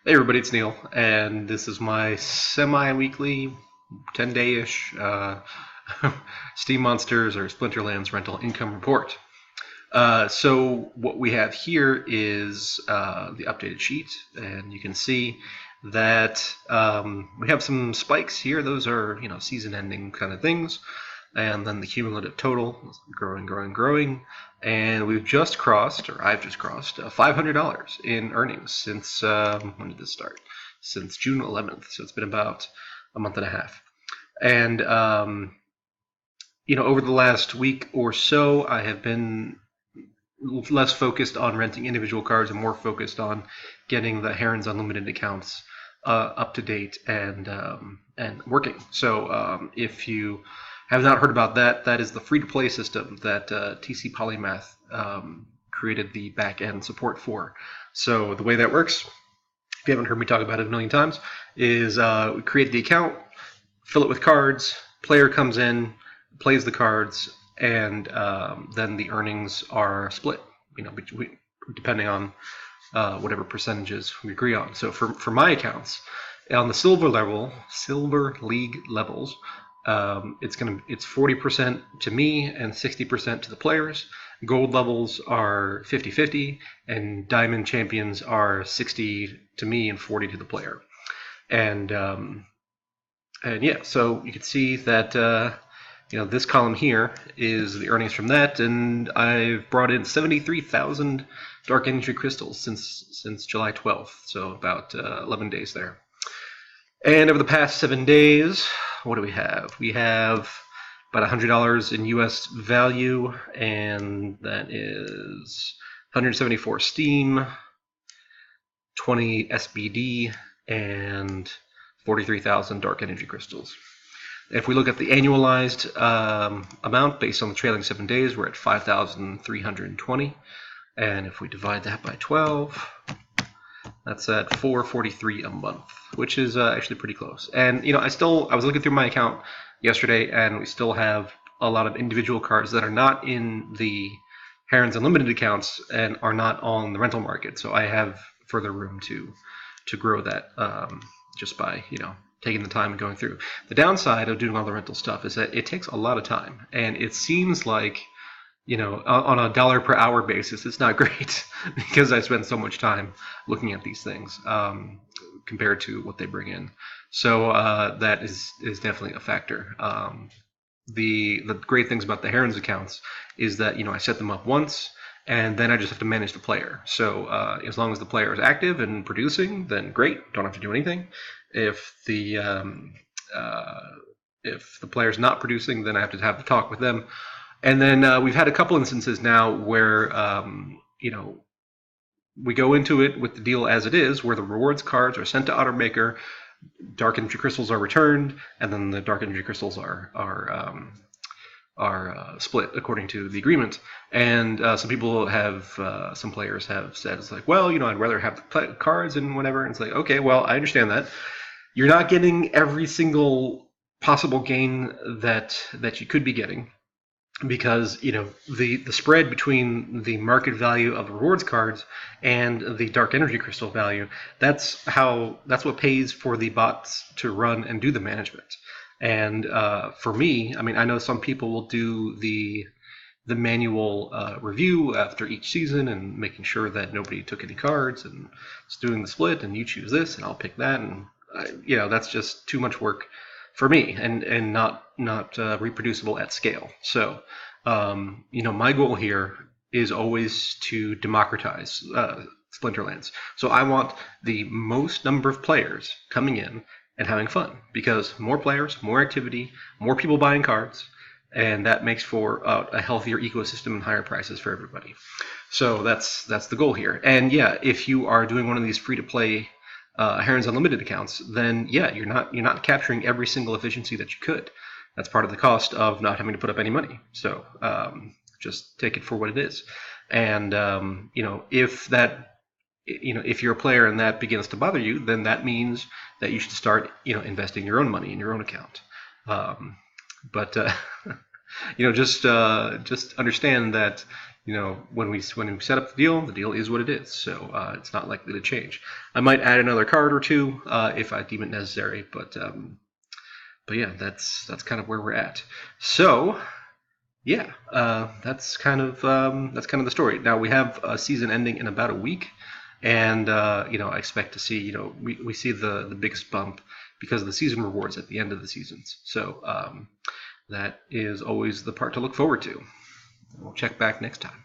Hey everybody, it's Neil, and this is my semi-weekly, 10-day-ish Steam Monsters or SplinterLands rental income report. So what we have here is the updated sheet, and you can see that we have some spikes here. Those are, season-ending kind of things. And then the cumulative total is growing. And we've just crossed, or I've just crossed, $500 in earnings since, when did this start? Since June 11th. So it's been about a month and a half. And, over the last week or so, I have been less focused on renting individual cards and more focused on getting the Heron's Unlimited accounts up to date and working. So if you have not heard about that, that is the free-to-play system that TC Polymath created the back-end support for. So the way that works, if you haven't heard me talk about it a million times, is we create the account, fill it with cards, player comes in, plays the cards, and then the earnings are split, depending on whatever percentages we agree on. So for my accounts, on the silver league levels, it's 40% to me and 60% to the players. Gold levels are 50-50, and diamond champions are 60 to me and 40 to the player. And yeah, so you can see that this column here is the earnings from that, and I've brought in 73,000 dark energy crystals since July 12th, so about 11 days there. And over the past 7 days, what do we have? We have about $100 in US value, and that is 174 Steam, 20 SBD, and 43,000 dark energy crystals. If we look at the annualized amount based on the trailing 7 days, we're at 5,320. And if we divide that by 12, that's at $443 a month, which is actually pretty close. And I was looking through my account yesterday, and we still have a lot of individual cards that are not in the Heron's Unlimited accounts and are not on the rental market. So I have further room to grow that just by taking the time and going through. The downside of doing all the rental stuff is that it takes a lot of time, and it seems like on a dollar per hour basis, it's not great because I spend so much time looking at these things compared to what they bring in. So that is definitely a factor. The great things about the Heron's accounts is that I set them up once, and then I just have to manage the player. So as long as the player is active and producing, then great, don't have to do anything. If the player's not producing, then I have to have the talk with them. And then we've had a couple instances now where, we go into it with the deal as it is, where the rewards cards are sent to Automaker, dark energy crystals are returned, and then the dark energy crystals are split according to the agreement. And some players have said, it's like, well, I'd rather have the cards and whatever. And it's like, okay, well, I understand that. You're not getting every single possible gain that you could be getting, because the spread between the market value of the rewards cards and the dark energy crystal value, that's what pays for the bots to run and do the management. And for me, I know some people will do the manual review after each season and making sure that nobody took any cards, and it's doing the split, and you choose this and I'll pick that, and that's just too much work for me, and not reproducible at scale. So my goal here is always to democratize SplinterLands. So I want the most number of players coming in and having fun, because more players, more activity, more people buying cards, and that makes for a healthier ecosystem and higher prices for everybody. So that's the goal here. And yeah, if you are doing one of these free-to-play Heron's Unlimited accounts, then yeah, you're not capturing every single efficiency that you could. That's part of the cost of not having to put up any money. So just take it for what it is. And if you're a player and that begins to bother you, then that means that you should start investing your own money in your own account. But just understand that when we set up the deal is what it is. So it's not likely to change. I might add another card or two if I deem it necessary, but yeah, that's kind of where we're at. So yeah, that's kind of the story. Now we have a season ending in about a week, and I expect to see we see the biggest bump because of the season rewards at the end of the seasons. So that is always the part to look forward to. We'll check back next time.